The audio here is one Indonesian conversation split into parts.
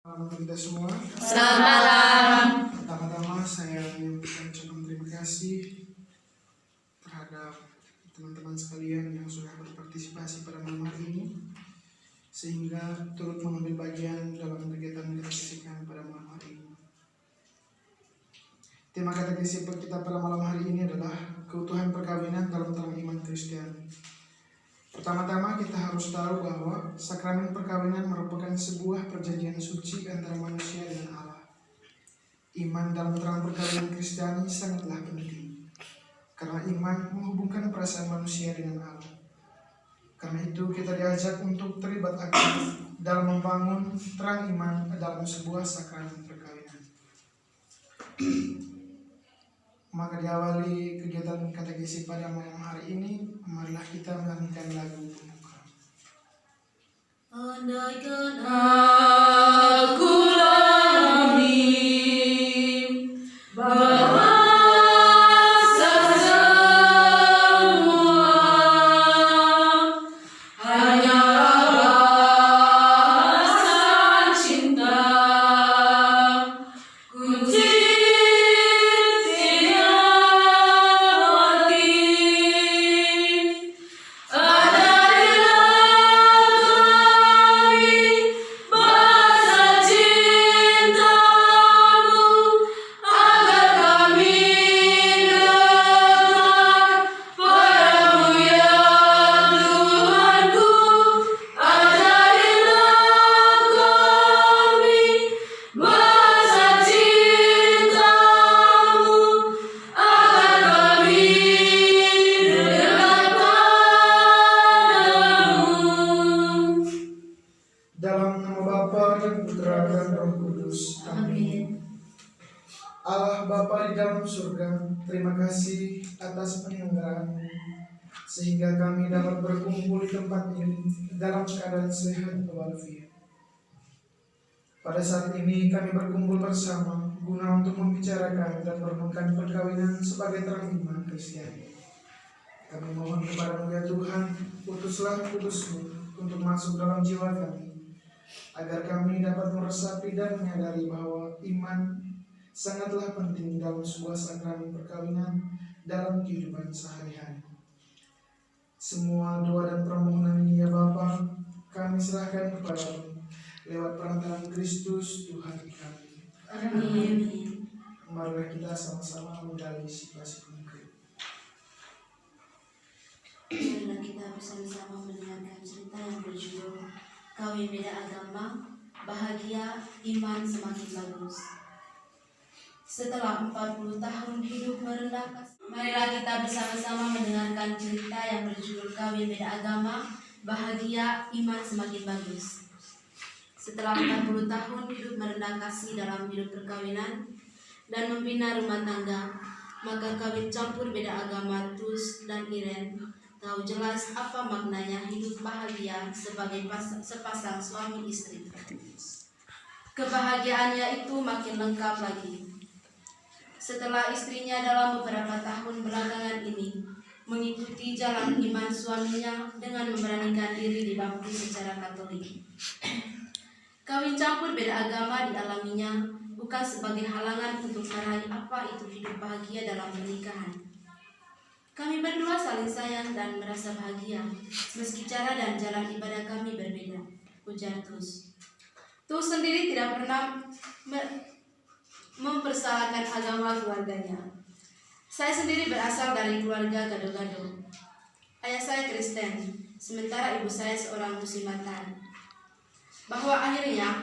Selamat kita semua. Selamat malam. Pertama-tama saya mengucapkan terima kasih terhadap teman-teman sekalian yang sudah berpartisipasi pada malam hari ini, sehingga turut mengambil bagian dalam kegiatan katekisikan pada malam hari ini. Tema katekisi kita pada malam hari ini adalah keutuhan perkawinan dalam terang iman Kristiani. Pertama-tama kita harus tahu bahwa sakramen perkawinan merupakan sebuah perjanjian suci antara manusia dengan Allah. Iman dalam terang perkawinan Kristiani sangatlah penting, karena iman menghubungkan perasaan manusia dengan Allah. Karena itu kita diajak untuk terlibat aktif dalam membangun terang iman dalam sebuah sakramen perkawinan. Maka diawali kegiatan katekisi pada malam hari ini, marilah kita menyanyikan lagu pembuka. Andaikan aku langit bahasa semua hanya rasa cinta kunci Dalam nama Bapa dan Putra dan Roh Kudus. Amin. Allah Bapa di dalam surga, terima kasih atas penyelenggaraan-Mu, sehingga kami dapat berkumpul di tempat ini dalam keadaan sehat walafiat. Pada saat ini kami berkumpul bersama guna untuk membicarakan dan merenungkan perkawinan sebagai terang iman Kristiani. Kami mohon kepada-Mu ya Tuhan, utuslah kudus-Mu untuk masuk dalam jiwa kami, agar kami dapat meresapi dan menyadari bahwa iman sangatlah penting dalam sebuah sakramen perkawinan dalam kehidupan sehari-hari. Semua doa dan permohonan ini ya Bapa, kami serahkan kepada-Mu lewat perantaraan Kristus Tuhan kami. Amin. Marilah kita sama-sama menggali situasi konkret. Marilah kita bersama-sama mendengarkan cerita yang berjudul Kawin Beda Agama, Bahagia, Iman Semakin Bagus. Setelah 40 tahun hidup merendah kasih, marilah kita bersama-sama mendengarkan cerita yang berjudul Kawin Beda Agama, Bahagia, Iman Semakin Bagus. Setelah 40 tahun hidup merendah kasih dalam hidup perkawinan dan membina rumah tangga, maka kawin campur beda agama Tus dan Iren tahu jelas apa maknanya hidup bahagia sebagai sepasang suami istri. Kebahagiaannya itu makin lengkap lagi setelah istrinya dalam beberapa tahun belakangan ini mengikuti jalan iman suaminya dengan memberanikan diri di bangku secara Katolik. Kawin campur beda agama dialaminya bukan sebagai halangan untuk meraih apa itu hidup bahagia dalam pernikahan. Kami berdua saling sayang dan merasa bahagia, meski cara dan jalan ibadah kami berbeda, ujar Tus. Tus sendiri tidak pernah mempersalahkan agama keluarganya. Saya sendiri berasal dari keluarga gado-gado. Ayah saya Kristen, sementara ibu saya seorang muslimatan. Bahwa akhirnya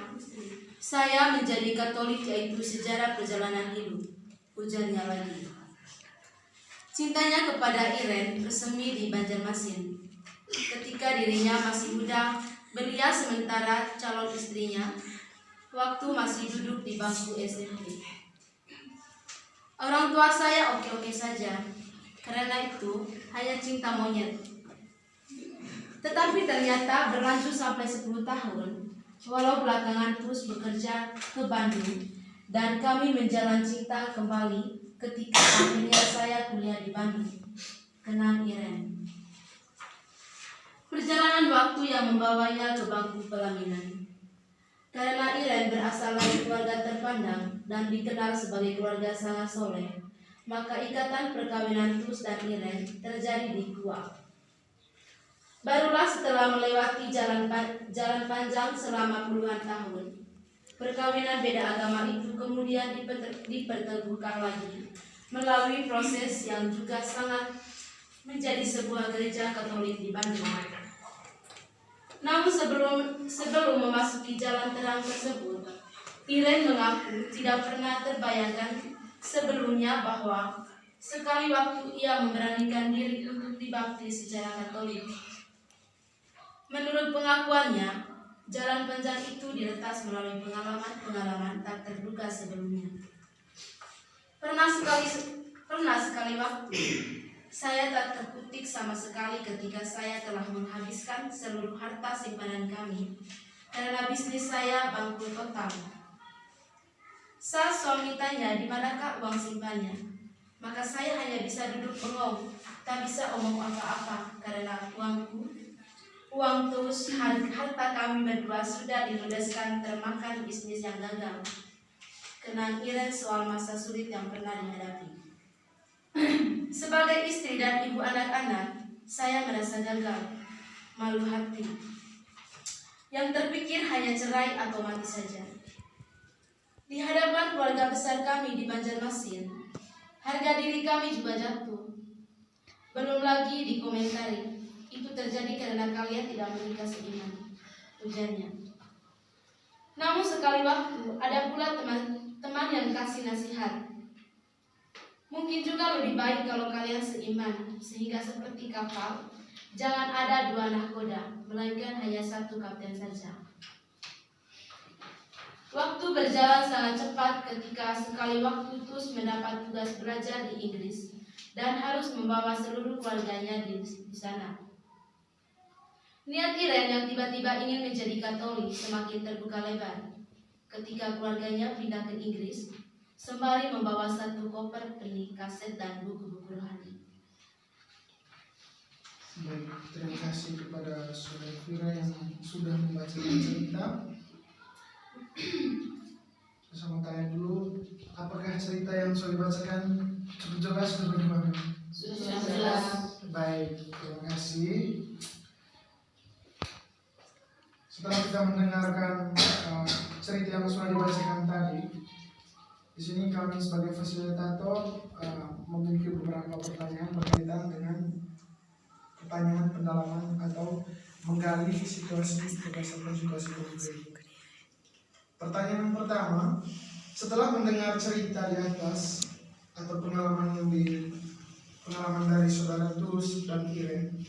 saya menjadi Katolik yaitu sejarah perjalanan hidup, ujarnya lagi. Cintanya kepada Iren bersemi di Banjarmasin. Ketika dirinya masih muda, belia sementara calon istrinya, waktu masih duduk di bangku SMP. Orang tua saya oke-oke saja, karena itu hanya cinta monyet. Tetapi ternyata berlanjut sampai 10 tahun, walau belakangan Tus bekerja ke Bandung, dan kami menjalin cinta kembali ketika akhirnya saya kuliah di Bandung. Kenal Iren. Perjalanan waktu yang membawanya ke bangku pelaminan. Karena Iren berasal dari keluarga terpandang dan dikenal sebagai keluarga sangat soleh, maka ikatan perkawinan Tus dan Iren terjadi di Kuak. Barulah setelah melewati jalan panjang selama puluhan tahun, perkawinan beda agama itu kemudian diperteguhkan lagi melalui proses yang juga sangat menjadi sebuah gereja Katolik di Bandung. Namun sebelum memasuki jalan terang tersebut, Iren mengaku tidak pernah terbayangkan sebelumnya bahwa sekali waktu ia memberanikan diri untuk dibaptis secara Katolik. Menurut pengakuannya, jalan panjang itu diretas melalui pengalaman tak terduga sebelumnya. Pernah sekali waktu, saya tak terkutik sama sekali ketika saya telah menghabiskan seluruh harta simpanan kami karena bisnis saya bangkrut total. Saat suami tanya di manakah uang simpannya, maka saya hanya bisa duduk bengong, tak bisa omong apa-apa karena uang Tus, harta kami berdua sudah diludeskan termakan bisnis yang gagal. Kenang Iren soal masa sulit yang pernah dihadapi. Sebagai istri dan ibu anak-anak, saya merasa gagal, malu hati. Yang terpikir hanya cerai atau mati saja. Di hadapan keluarga besar kami di Banjarmasin, harga diri kami juga jatuh. Belum lagi dikomentari, itu terjadi karena kalian tidak menikah seiman, ujarnya. Namun sekali waktu ada pula teman yang kasih nasihat. Mungkin juga lebih baik kalau kalian seiman, sehingga seperti kapal, jangan ada dua nahkoda, melainkan hanya satu kapten saja. Waktu berjalan sangat cepat ketika sekali waktu Tus mendapat tugas belajar di Inggris dan harus membawa seluruh keluarganya di sana. Niat Iren yang tiba-tiba ingin menjadi Katolik semakin terbuka lebar ketika keluarganya pindah ke Inggris, sembari membawa satu koper benih kaset dan buku-buku rohani. Baik, terima kasih kepada Saudara Vira yang sudah membacakan cerita. Saya mau tanya dulu, apakah cerita yang sudah dibacakan cukup jelas atau bagaimana? Sudah jelas. Baik, terima kasih. Setelah kita mendengarkan cerita yang sudah dibacakan tadi, di sini kami sebagai fasilitator memiliki beberapa pertanyaan berkaitan dengan pertanyaan pendalaman atau menggali situasi berdasarkan situasi konkret. Pertanyaan yang pertama, setelah mendengar cerita di atas atau pengalaman dari saudara Tus dan Iren,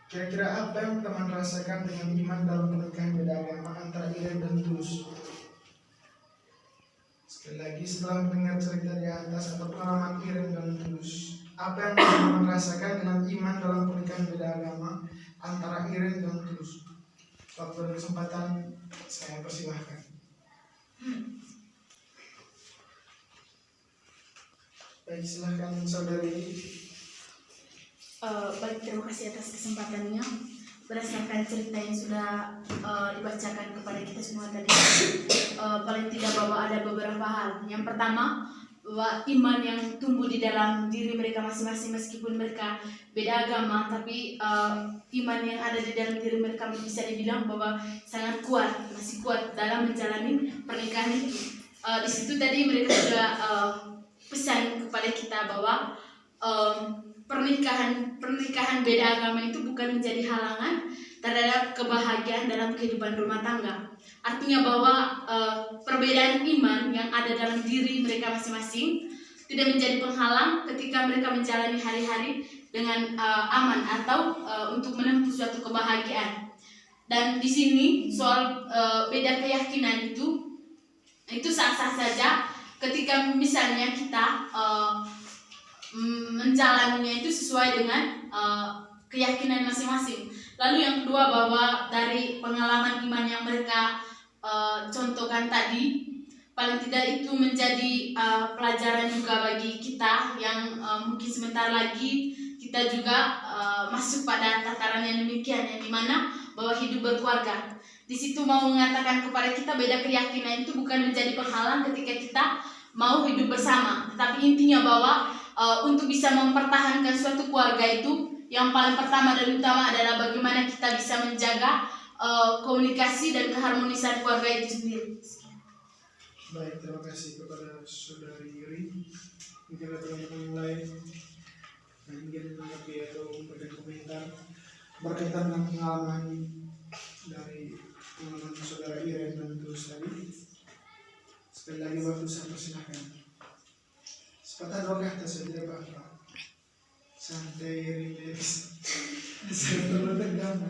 kira-kira apa yang teman rasakan dengan iman dalam pernikahan beda agama antara Iren dan Tus? Sekali lagi, setelah mendengar cerita di atas atau pengalaman Iren dan Tus, apa yang teman rasakan dengan iman dalam pernikahan beda agama antara Iren dan Tus? Waktu dan kesempatan saya persilahkan. Baik, silahkan saudari. Baik, terima kasih atas kesempatannya. Berdasarkan cerita yang sudah dibacakan kepada kita semua tadi, paling tidak bahwa ada beberapa hal. Yang pertama, bahwa iman yang tumbuh di dalam diri mereka masing-masing meskipun mereka beda agama, tapi iman yang ada di dalam diri mereka bisa dibilang bahwa sangat kuat, masih kuat dalam menjalani pernikahan itu. Di situ tadi mereka sudah pesan kepada kita bahwa pernikahan beda agama itu bukan menjadi halangan terhadap kebahagiaan dalam kehidupan rumah tangga. Artinya bahwa perbedaan iman yang ada dalam diri mereka masing-masing tidak menjadi penghalang ketika mereka menjalani hari-hari dengan aman atau untuk menempuh suatu kebahagiaan. Dan di sini soal beda keyakinan itu sah-sah saja ketika misalnya kita menjalaninya itu sesuai dengan keyakinan masing-masing. Lalu yang kedua, bahwa dari pengalaman iman yang mereka contohkan tadi, paling tidak itu menjadi pelajaran juga bagi kita yang mungkin sebentar lagi kita juga masuk pada tataran yang demikian, yang dimana bahwa hidup berkeluarga. di situ mau mengatakan kepada kita beda keyakinan itu bukan menjadi penghalang ketika kita mau hidup bersama. Tetapi intinya bahwa untuk bisa mempertahankan suatu keluarga itu yang paling pertama dan utama adalah bagaimana kita bisa menjaga komunikasi dan keharmonisan keluarga itu sendiri. Baik, terima kasih kepada Saudari Yuri. Mungkin ada teman-teman yang lain yang ingin menanggapi atau memberikan komentar berkaitan dengan pengalaman dari pengalaman Saudara Iren dan Tulus tadi. Sekali lagi waktu saya persilahkan. Sepatah dua kata saja, tidak apa-apa. Santai, relax. Saya perlu tegang.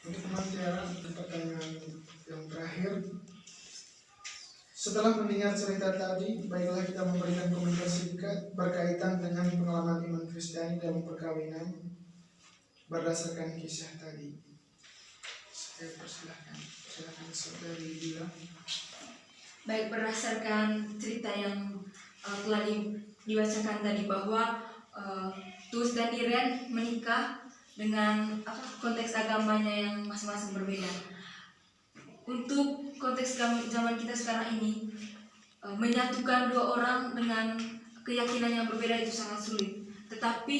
Untuk teman Tiara, pertanyaan yang terakhir. Setelah mendengar cerita tadi, baiklah kita memberikan komentar singkat berkaitan dengan pengalaman iman Kristiani dalam perkawinan berdasarkan kisah tadi. Saya persilahkan, silakan Saudari Dila. Baik, berdasarkan cerita yang telah dibacakan tadi bahwa Tulus dan Iren menikah dengan konteks agamanya yang masing-masing berbeda. Untuk konteks zaman kita sekarang ini, menyatukan dua orang dengan keyakinan yang berbeda itu sangat sulit. Tetapi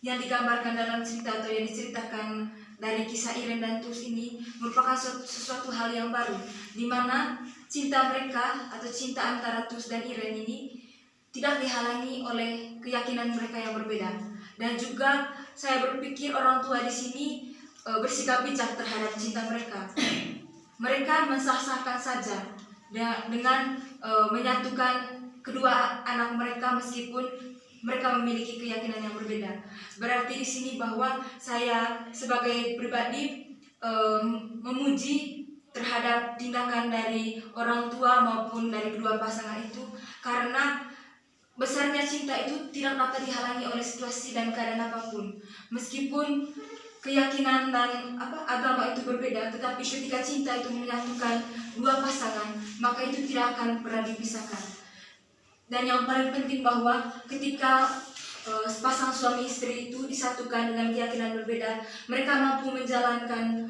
yang digambarkan dalam cerita atau yang diceritakan dari kisah Iren dan Tulus ini merupakan sesuatu hal yang baru, di mana cinta mereka atau cinta antara Tulus dan Iren ini tidak dihalangi oleh keyakinan mereka yang berbeda. Dan juga saya berpikir orang tua di sini bersikap bijak terhadap cinta mereka. Mereka mensah-sahkan saja dengan menyatukan kedua anak mereka meskipun mereka memiliki keyakinan yang berbeda. Berarti di sini bahwa saya sebagai pribadi memuji terhadap tindakan dari orang tua maupun dari kedua pasangan itu, karena besarnya cinta itu tidak dapat dihalangi oleh situasi dan keadaan apapun. Meskipun keyakinan dan agama itu berbeda, tetapi ketika cinta itu menyatukan dua pasangan, maka itu tidak akan pernah dipisahkan. Dan yang paling penting bahwa ketika sepasang suami istri itu disatukan dengan keyakinan berbeda, mereka mampu menjalankan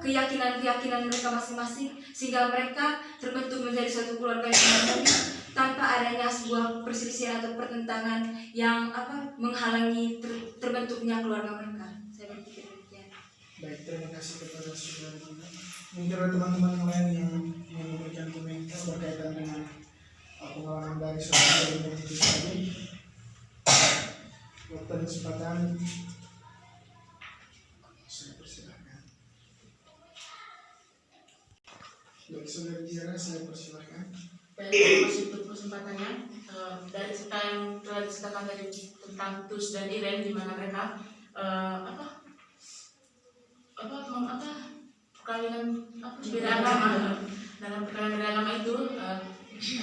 keyakinan mereka masing-masing, sehingga mereka terbentuk menjadi suatu keluarga yang harmonis tanpa adanya sebuah perselisihan atau pertentangan yang menghalangi terbentuknya keluarga mereka. Saya berpikir demikian. Baik, terima kasih kepada Saudara Dila. Mungkin ada teman-teman yang lain yang ingin memberikan komentar berkaitan dengan pengalaman dari Saudara Iren dan Tulus tadi. Waktu dan kesempatan, saya persilahkan. Baik, Saudara Tiara, saya persilahkan. Baik, terima kasih untuk kesempatannya. Dari cerita yang telah diceritakan tadi tentang Tulus dan Iren, di mana mereka perkawinan beda agama. Dalam perkawinan beda agama itu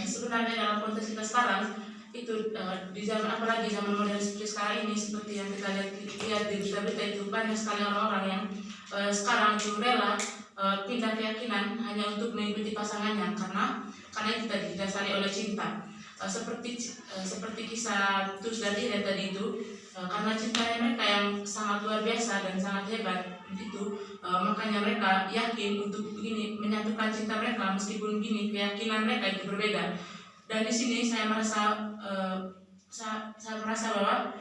sebenarnya dalam konteks kita sekarang itu di zaman, apalagi zaman modern seperti sekarang ini, seperti yang kita lihat di berita-berita itu, banyak sekali orang-orang yang sekarang itu rela pindah keyakinan hanya untuk mengikuti pasangannya karena itu tadi didasari oleh cinta. Seperti kisah Tulus dan Iren tadi itu, karena cintanya mereka yang sangat luar biasa dan sangat hebat itu, makanya mereka yakin untuk begini menyatukan cinta mereka meskipun begini keyakinan mereka itu berbeda. Dan di sini saya merasa bahwa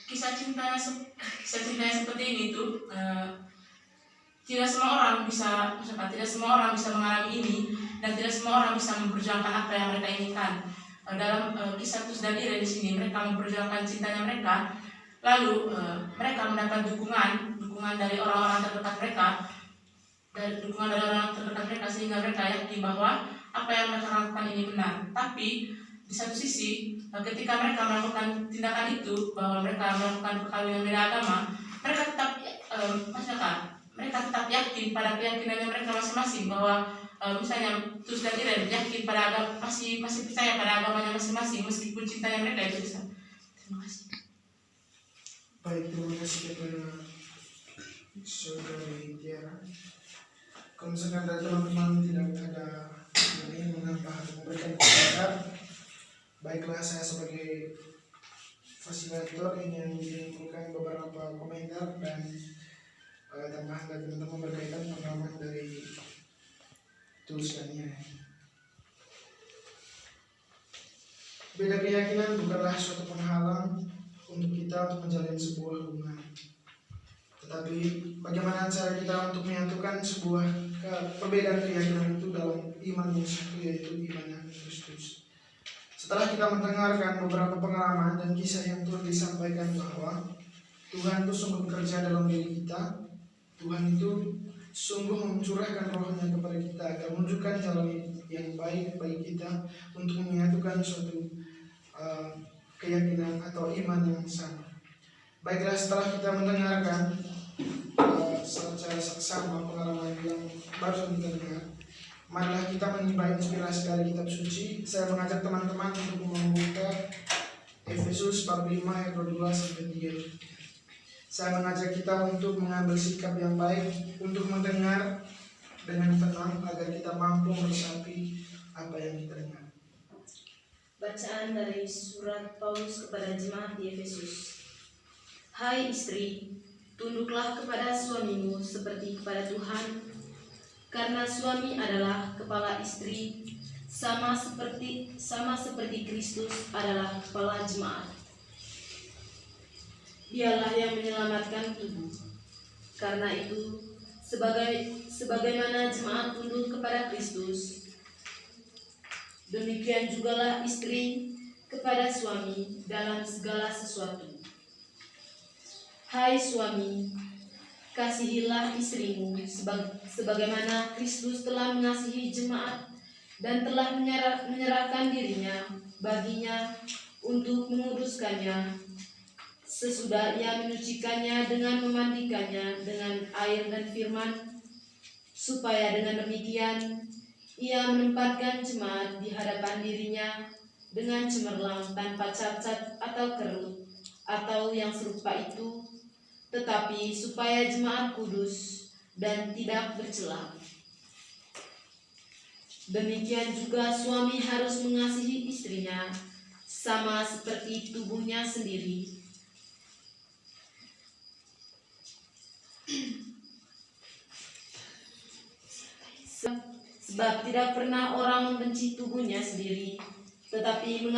kisah cintanya seperti ini itu tidak semua orang bisa mengalami ini, dan tidak semua orang bisa memperjuangkan apa yang mereka inginkan. Dalam kisah Tulus dan Iren di sini, mereka memperjuangkan cintanya mereka, lalu mereka mendapat dukungan dari orang-orang terdekat mereka, sehingga mereka yakin bahwa apa yang mereka lakukan ini benar. Tapi di satu sisi, ketika mereka melakukan tindakan itu, bahwa mereka melakukan perkawinan beda agama, mereka tetap mereka tetap yakin pada keyakinannya mereka masing-masing, bahwa misalnya Tulus dan Iren yakin pada agama, masih percaya pada agamanya masing-masing meskipun cintanya mereka itu bisa. Terima kasih. Baik, terima kasih kepada Saudari Tiara. Kalau misalkan dari teman-teman tidak ada yang ingin menambah atau memberikan komentar, baiklah saya sebagai fasilitator ingin menyimpulkan beberapa komentar dan tambahan dari teman-teman berkaitan pengalaman dari Tulus dan Iren. Beda keyakinan bukanlah suatu penghalang untuk kita untuk menjalin sebuah hubungan. Tetapi bagaimana cara kita untuk menyatukan sebuah perbedaan keyakinan itu dalam iman yang satu, yaitu iman yang Kristus. Setelah kita mendengarkan beberapa pengalaman dan kisah yang telah disampaikan bahwa Tuhan itu sungguh bekerja dalam diri kita, Tuhan itu sungguh mencurahkan rohnya kepada kita agar menunjukkan jalan yang baik bagi kita untuk menyatukan suatu keyakinan atau iman yang sama. Baiklah, setelah kita mendengarkan secara saksama pengalaman yang baru kita dengar, marilah kita menimba inspirasi dari kitab suci. Saya mengajak teman-teman untuk membuka Efesus 45 ayat 22-3. Saya mengajak kita untuk mengambil sikap yang baik, untuk mendengar dengan tenang agar kita mampu meresapi apa yang kita dengar. Bacaan dari surat Paulus kepada jemaat di Efesus. Hai istri, tunduklah kepada suamimu seperti kepada Tuhan, karena suami adalah kepala istri, sama seperti Kristus adalah kepala jemaat. Dialah yang menyelamatkan tubuh. Karena itu, sebagaimana jemaat tunduk kepada Kristus, demikian jugalah istri kepada suami dalam segala sesuatu. Hai suami, kasihilah istrimu sebagaimana Kristus telah mengasihi jemaat dan telah menyerahkan dirinya baginya untuk menguduskannya, sesudah ia menyucikannya dengan memandikannya dengan air dan firman, supaya dengan demikian ia menempatkan jemaat di hadapan dirinya dengan cemerlang, tanpa cacat atau kerut atau yang serupa itu, tetapi supaya jemaat kudus dan tidak bercela. Demikian juga suami harus mengasihi istrinya sama seperti tubuhnya sendiri. Sebab tidak pernah orang membenci tubuhnya sendiri, tetapi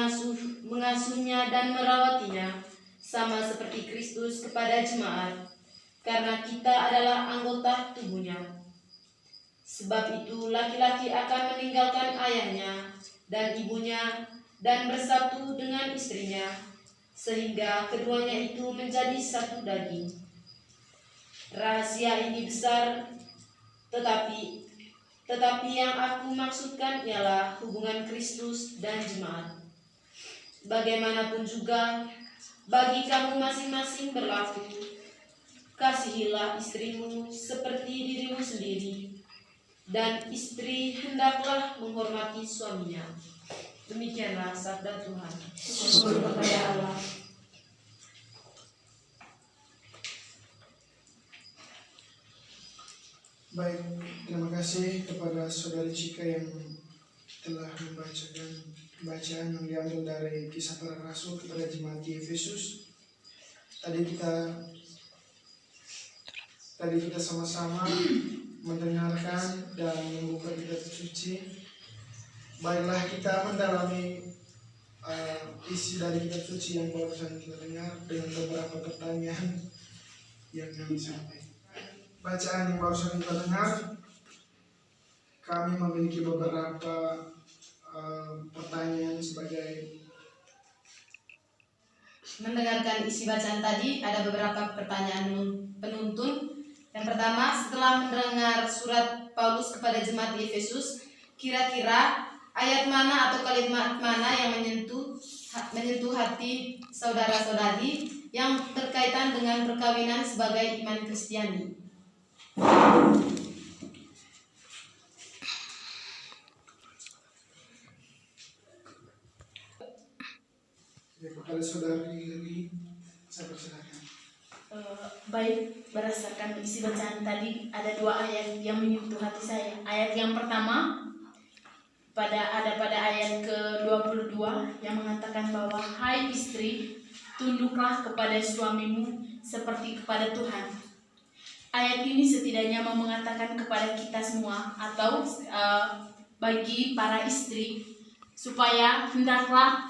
mengasuhnya dan merawatinya, sama seperti Kristus kepada jemaat, karena kita adalah anggota tubuhnya. Sebab itu laki-laki akan meninggalkan ayahnya dan ibunya dan bersatu dengan istrinya, sehingga keduanya itu menjadi satu daging. Rahasia ini besar, tetapi yang aku maksudkan ialah hubungan Kristus dan jemaat. Bagaimanapun juga, bagi kamu masing-masing berlaku, kasihilah istrimu seperti dirimu sendiri, dan istri hendaklah menghormati suaminya. Demikianlah sabda Tuhan. Syukur kepada Allah. Baik, terima kasih kepada Saudari Cika yang telah membacakan bacaan yang diambil dari Kisah Para Rasul kepada jemaat di Efesus. Tadi kita sama-sama mendengarkan dan membuka kitab suci. Baiklah, kita mendalami isi dari kitab suci yang barusan kita dengar dengan beberapa pertanyaan yang kami sampaikan. Bacaan yang barusan kita dengar, kami memiliki beberapa pertanyaan sebagai Mendengarkan isi bacaan tadi, ada beberapa pertanyaan penuntun. Yang pertama, setelah mendengar surat Paulus kepada jemaat di Efesus, kira-kira ayat mana atau kalimat mana yang menyentuh hati saudara-saudari yang berkaitan dengan perkawinan sebagai iman Kristiani? Ya, kepada saudari Lili, saya persilakan. Baik, berdasarkan isi bacaan tadi ada dua ayat yang menyentuh hati saya. Ayat yang pertama pada ayat ke-22 yang mengatakan bahwa hai istri, tunduklah kepada suamimu seperti kepada Tuhan. Ayat ini setidaknya mau mengatakan kepada kita semua atau bagi para istri supaya hendaklah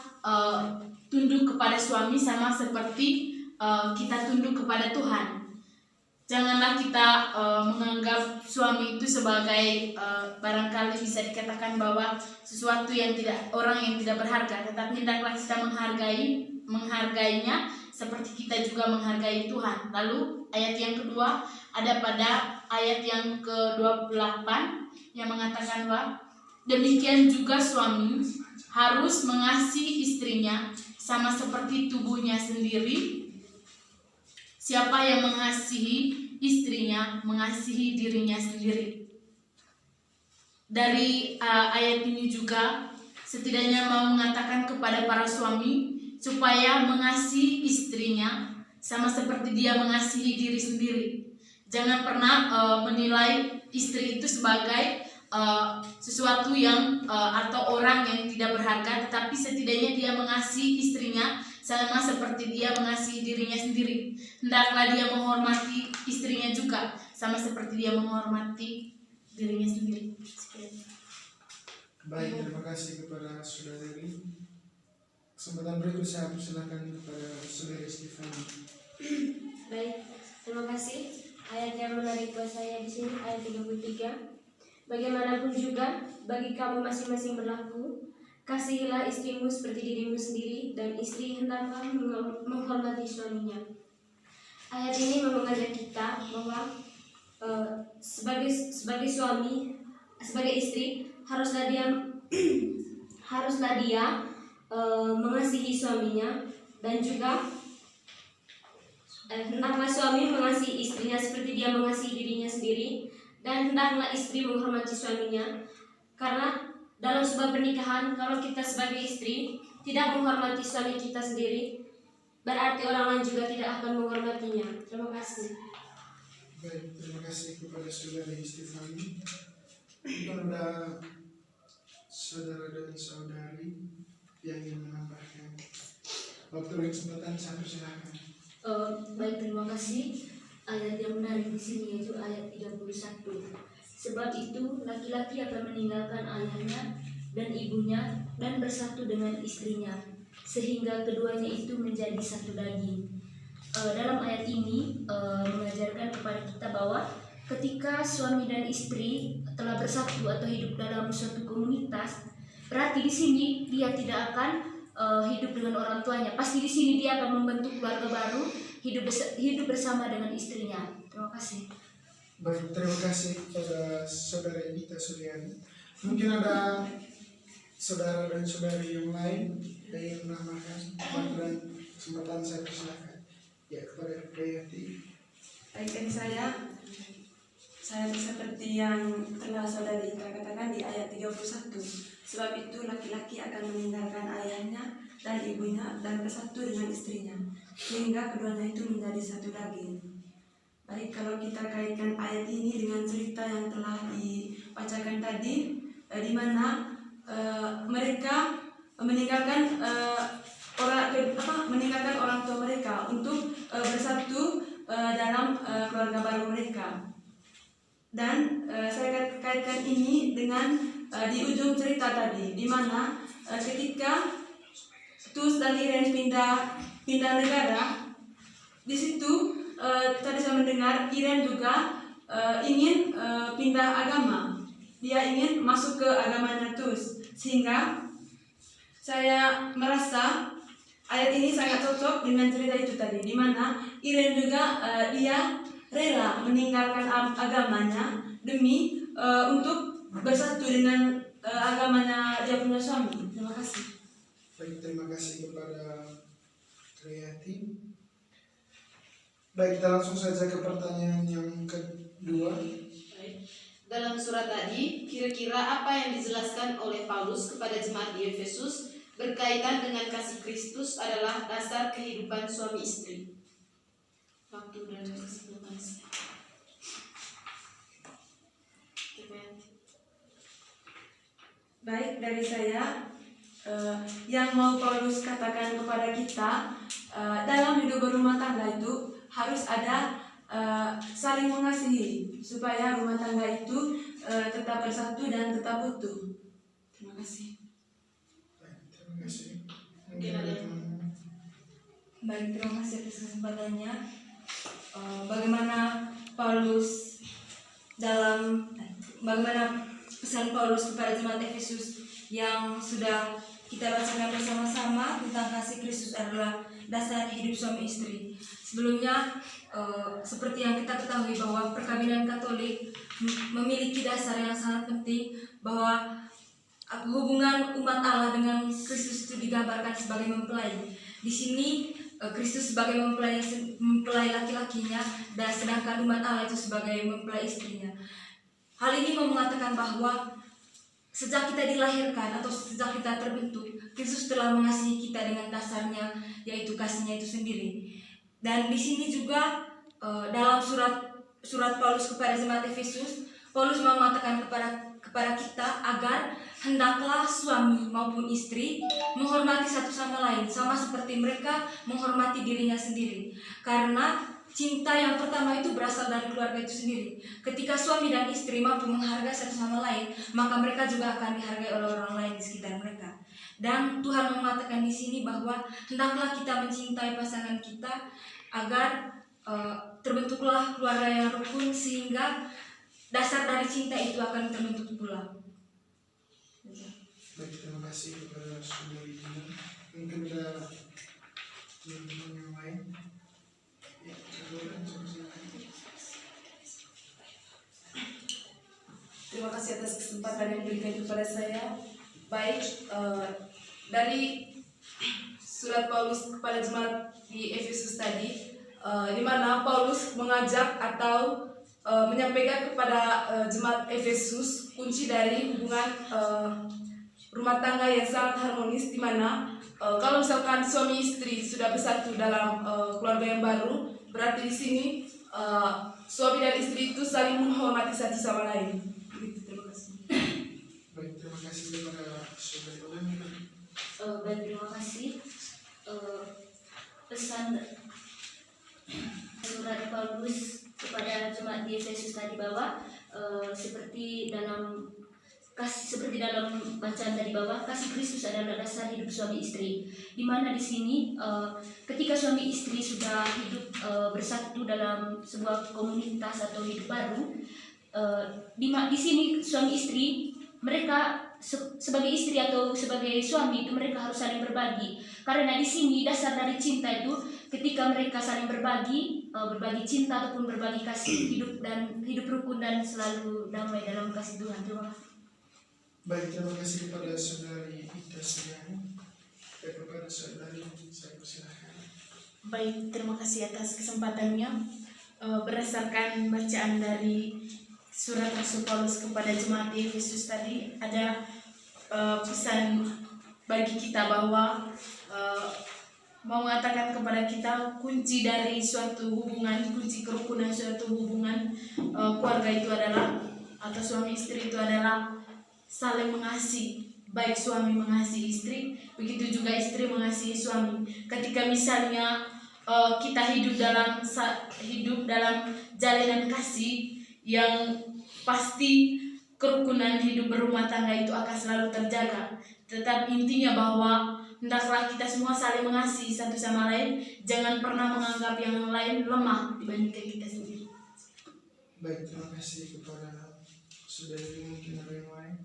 tunduk kepada suami sama seperti kita tunduk kepada Tuhan. Janganlah kita menganggap suami itu sebagai barangkali bisa dikatakan bahwa sesuatu yang orang yang tidak berharga, tetapi hendaklah kita menghargainya seperti kita juga menghargai Tuhan. Lalu ayat yang kedua ada pada ayat yang ke-28 yang mengatakan bahwa demikian juga suami harus mengasihi istrinya sama seperti tubuhnya sendiri. Siapa yang mengasihi istrinya, mengasihi dirinya sendiri. Dari ayat ini juga setidaknya mau mengatakan kepada para suami supaya mengasihi istrinya sama seperti dia mengasihi diri sendiri. Jangan pernah menilai istri itu sebagai sesuatu yang atau orang yang tidak berharga, tetapi setidaknya dia mengasihi istrinya sama seperti dia mengasihi dirinya sendiri. Hendaklah dia menghormati istrinya juga sama seperti dia menghormati dirinya sendiri. Baik, terima kasih kepada saudari. Kesempatan berikut saya persilakan kepada saudari Stefani. Baik, terima kasih. Ayat yang menarik buat saya di sini ayat 33. Bagaimanapun juga bagi kamu masing-masing berlaku, kasihilah istrimu seperti dirimu sendiri, dan istri hendaklah menghormati suaminya. Ayat ini mengajak kita bahwa sebagai suami, sebagai istri haruslah dia mengasihi suaminya, dan juga hendaklah suami mengasihi istrinya seperti dia mengasihi dirinya sendiri, dan hendaklah istri menghormati suaminya. Karena dalam sebuah pernikahan, kalau kita sebagai istri tidak menghormati suami kita sendiri, berarti orang lain juga tidak akan menghormatinya. Terima kasih. Baik, terima kasih kepada saudari Stefani. Mungkin ada saudara dan saudari yang ingin menambahkan. Waktu dan kesempatan saya persilakan. Baik, terima kasih. Ayat yang menarik di sini yaitu ayat 31. Sebab itu laki-laki akan meninggalkan ayahnya dan ibunya dan bersatu dengan istrinya, sehingga keduanya itu menjadi satu daging. Dalam ayat ini mengajarkan kepada kita bahwa ketika suami dan istri telah bersatu atau hidup dalam suatu komunitas, berarti di sini dia tidak akan hidup dengan orang tuanya. Pasti di sini dia akan membentuk keluarga baru, hidup bersama dengan istrinya. Terima kasih. Baik, terima kasih kepada saudara Ita Suryani. Mungkin ada saudara dan saudari yang lain yang ingin menambahkan. Waktu dan kesempatan saya persilakan. Ya, kepada Dayati. Baik, dari saya seperti yang telah saudari Ita katakan di ayat 31. Sebab itu laki-laki akan meninggalkan ayahnya dan ibunya dan bersatu dengan istrinya, sehingga keduanya itu menjadi satu daging. Baik, kalau kita kaitkan ayat ini dengan cerita yang telah dibacakan tadi, di mana mereka meninggalkan orang tua mereka untuk bersatu dalam keluarga baru mereka. Dan saya kaitkan ini dengan di ujung cerita tadi, di mana ketika Tus dan Iren pindah negara, di situ tadi saya mendengar Iren juga ingin pindah agama. Dia ingin masuk ke agamanya Tus, sehingga saya merasa ayat ini sangat cocok dengan cerita itu tadi, di mana Iren juga dia rela meninggalkan agamanya demi untuk bersatu dengan agamanya dia punya suami. Terima kasih. Baik, terima kasih kepada Dayati. Baik, kita langsung saja ke pertanyaan yang 2. Dalam surat tadi, kira-kira apa yang dijelaskan oleh Paulus kepada jemaat di Efesus berkaitan dengan kasih Kristus adalah dasar kehidupan suami istri. Waktu dan kesimpulan. Baik, dari saya yang mau Paulus katakan kepada kita, dalam hidup berumah tangga itu harus ada saling mengasihi supaya rumah tangga itu tetap bersatu dan tetap utuh. Terima kasih. Baik, terima kasih. Mungkin ada yang Baik, terima kasih atas kesempatannya. Bagaimana pesan Paulus kepada jemaat Efesus yang sudah kita bacakan bersama-sama tentang kasih Kristus adalah dasar hidup suami istri. Sebelumnya, seperti yang kita ketahui bahwa perkawinan Katolik memiliki dasar yang sangat penting, bahwa hubungan umat Allah dengan Kristus itu digambarkan sebagai mempelai. Di sini Kristus sebagai mempelai laki-lakinya, dan sedangkan umat Allah itu sebagai mempelai istrinya. Hal ini mau mengatakan bahwa sejak kita dilahirkan atau sejak kita terbentuk, Kristus telah mengasihi kita dengan dasarnya, yaitu kasihnya itu sendiri. Dan di sini juga dalam surat Paulus kepada jemaat Efesus, Paulus mau mengatakan kepada kita agar hendaklah suami maupun istri menghormati satu sama lain, sama seperti mereka menghormati dirinya sendiri. Karena cinta yang pertama itu berasal dari keluarga itu sendiri. Ketika suami dan istri mampu menghargai satu sama lain, maka mereka juga akan dihargai oleh orang lain di sekitar mereka. Dan Tuhan mengatakan di sini bahwa hendaklah kita mencintai pasangan kita agar terbentuklah keluarga yang rukun, sehingga dasar dari cinta itu akan terbentuk pula. Baik, terima kasih kepada saudari Dina. Mungkin ada teman-teman yang lain. Ya, silakan. Terima kasih atas kesempatan yang diberikan kepada saya. Baik, dari surat Paulus kepada jemaat di Efesus tadi, di mana Paulus mengajak atau menyampaikan kepada jemaat Efesus kunci dari hubungan rumah tangga yang sangat harmonis, di mana kalau misalkan suami istri sudah bersatu dalam keluarga yang baru, berarti di sini suami dan istri itu saling menghormati satu sama lain. Begitu, terima kasih. Baik, terima kasih kepada saudari Olen. Baik, terima kasih. Pesan surat Paulus kepada jemaat di Efesus tadi bahwa seperti dalam bacaan tadi bahwa kasih Kristus adalah dasar hidup suami istri, di mana di sini ketika suami istri sudah hidup bersatu dalam sebuah komunitas atau hidup baru, di sini suami istri mereka sebagai istri atau sebagai suami itu mereka harus saling berbagi, karena di sini dasar dari cinta itu ketika mereka saling berbagi cinta ataupun berbagi kasih, hidup rukun dan selalu damai dalam kasih Tuhan. Terima kasih. Baik, terima kasih kepada saudari Ida Sriani. Dan kepada saudari, saya persilahkan. Baik, terima kasih atas kesempatannya. Berdasarkan bacaan dari surat Rasul Paulus kepada jemaat di Efesus tadi, ada pesan bagi kita bahwa mau mengatakan kepada kita kunci dari suatu hubungan, kunci kerukunan suatu hubungan keluarga itu adalah, atau suami istri itu adalah saling mengasihi. Baik suami mengasihi istri, begitu juga istri mengasihi suami. Ketika misalnya kita hidup dalam jalinan kasih yang pasti, kerukunan hidup berumah tangga itu akan selalu terjaga. Tetap intinya bahwa hendaklah kita semua saling mengasihi satu sama lain, jangan pernah menganggap yang lain lemah dibandingkan kita sendiri. Baik, terima kasih kepada saudari. Mungkin ada yang lain.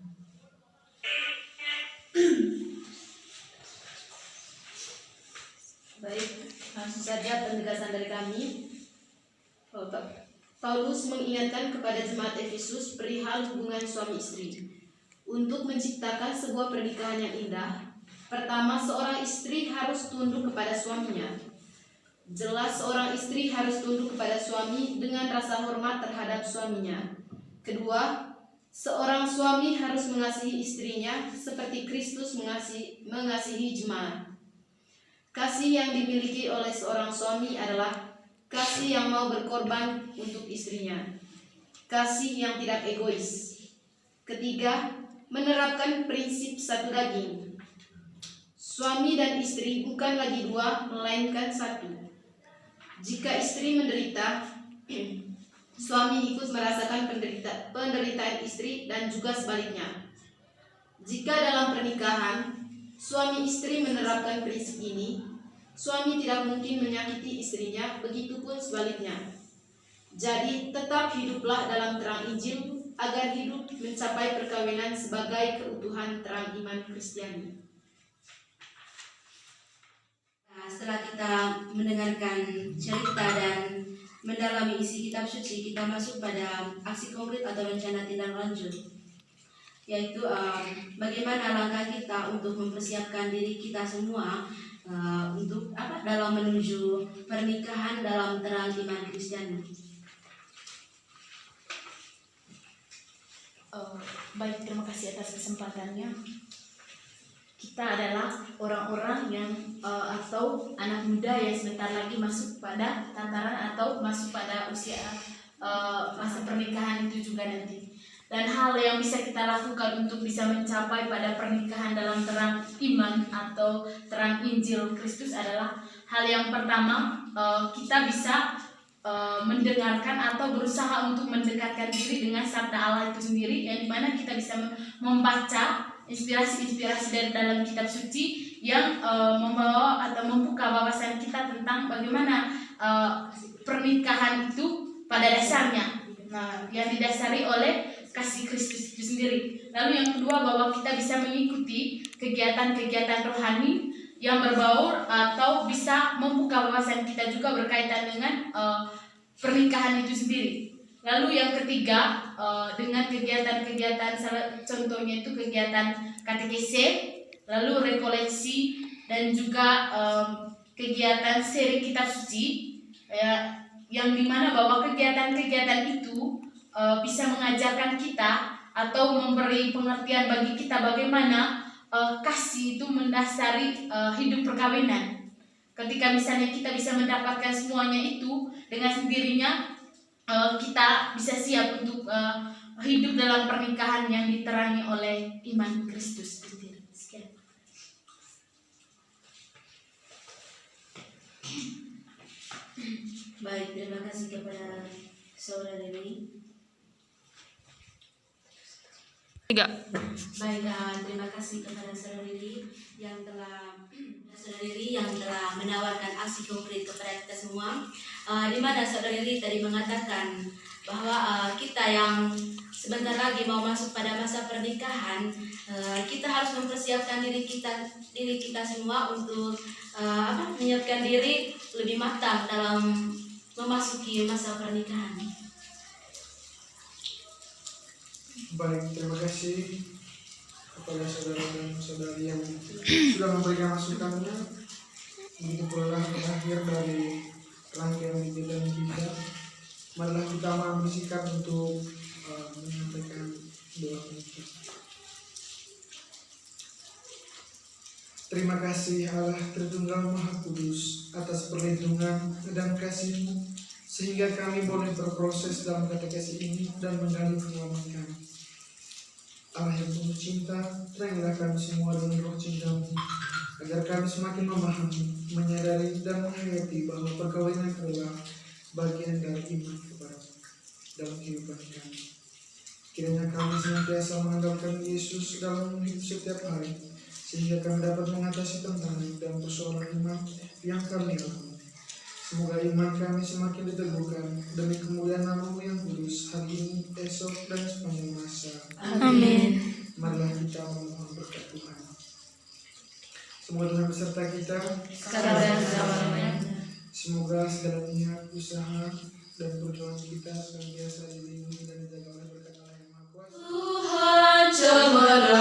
Baik, langsung saja penegasan dari kami. Paulus mengingatkan kepada jemaat Efesus perihal hubungan suami istri. Untuk menciptakan sebuah pernikahan yang indah, pertama seorang istri harus tunduk kepada suaminya. Jelas seorang istri harus tunduk kepada suami dengan rasa hormat terhadap suaminya. Kedua, seorang suami harus mengasihi istrinya seperti Kristus mengasihi jemaat. Kasih yang dimiliki oleh seorang suami adalah kasih yang mau berkorban untuk istrinya. Kasih yang tidak egois. Ketiga, menerapkan prinsip satu daging. Suami dan istri bukan lagi dua, melainkan satu. Jika istri menderita, suami ikut merasakan penderitaan istri dan juga sebaliknya. Jika dalam pernikahan, suami istri menerapkan prinsip ini, suami tidak mungkin menyakiti istrinya, begitupun sebaliknya. Jadi, tetap hiduplah dalam terang Injil, agar hidup mencapai perkawinan sebagai keutuhan terang iman Kristiani. Setelah kita mendengarkan cerita dan mendalami isi kitab suci, kita masuk pada aksi konkret atau rencana tindak lanjut, yaitu bagaimana langkah kita untuk mempersiapkan diri kita semua untuk dalam menuju pernikahan dalam terang iman Kristiani. Baik, terima kasih atas kesempatannya. Kita adalah orang-orang yang atau anak muda yang sebentar lagi masuk pada tataran atau masuk pada usia masa pernikahan itu juga nanti. Dan hal yang bisa kita lakukan untuk bisa mencapai pada pernikahan dalam terang iman atau terang Injil Kristus adalah hal yang pertama, kita bisa mendengarkan atau berusaha untuk mendekatkan diri dengan sabda Allah itu sendiri, yang dimana kita bisa membaca inspirasi-inspirasi dari dalam kitab suci yang membawa atau membuka wawasan kita tentang bagaimana pernikahan itu pada dasarnya, yang didasari oleh kasih Kristus itu sendiri. Lalu yang kedua, bahwa kita bisa mengikuti kegiatan-kegiatan rohani yang berbaur atau bisa membuka wawasan kita juga berkaitan dengan pernikahan itu sendiri. Lalu yang ketiga, dengan kegiatan-kegiatan, contohnya itu kegiatan katekese, lalu rekoleksi, dan juga kegiatan seri kitab suci, yang dimana bahwa kegiatan-kegiatan itu bisa mengajarkan kita atau memberi pengertian bagi kita bagaimana kasih itu mendasari hidup perkawinan. Ketika misalnya kita bisa mendapatkan semuanya itu dengan sendirinya, kita bisa siap untuk hidup dalam pernikahan yang diterangi oleh iman Kristus. Sekian. Baik, terima kasih kepada saudara Dewi. Baik, terima kasih kepada saudara Dewi yang telah menawarkan aksi konkret kepada kita semua. Di mana saudara Dewi tadi mengatakan bahwa kita yang sebentar lagi mau masuk pada masa pernikahan, kita harus mempersiapkan diri kita semua untuk menyiapkan diri lebih matang dalam memasuki masa pernikahan. Baik, terima kasih kepada saudara dan saudari yang sudah memberikan masukannya. Begitu pula terakhir dari rangkaian bidang kita, marilah kita mengambil sikap untuk menyampaikan doa kita. Terima kasih Allah Tritunggal Maha Kudus atas perlindungan dan kasih-Mu, sehingga kami boleh berproses dalam katekesi ini dan menggali pengalaman kami. Allah yang penuh cinta, terangilah kami semua dengan roh cinta-Mu, agar kami semakin memahami, menyadari, dan menghayati bahwa perkawinan adalah bagian dari iman kepada-Mu dalam kehidupan kami. Kiranya kami senantiasa mengandalkan Yesus dalam hidup setiap hari, sehingga kami dapat mengatasi tantangan dan persoalan iman yang kami alami. Semoga iman kami semakin diteguhkan demi kemuliaan nama-Mu yang kudus hari ini, esok, dan sepanjang masa. Amin. Marilah kita memohon berkat Tuhan. Semoga Tuhan beserta kita. Sekarang dan selama-lamanya. Semoga segala niat, usaha, dan perjuangan kita senantiasa dilindungi dan dijaga oleh berkat Allah yang Maha Kuasa. Tuhan cemara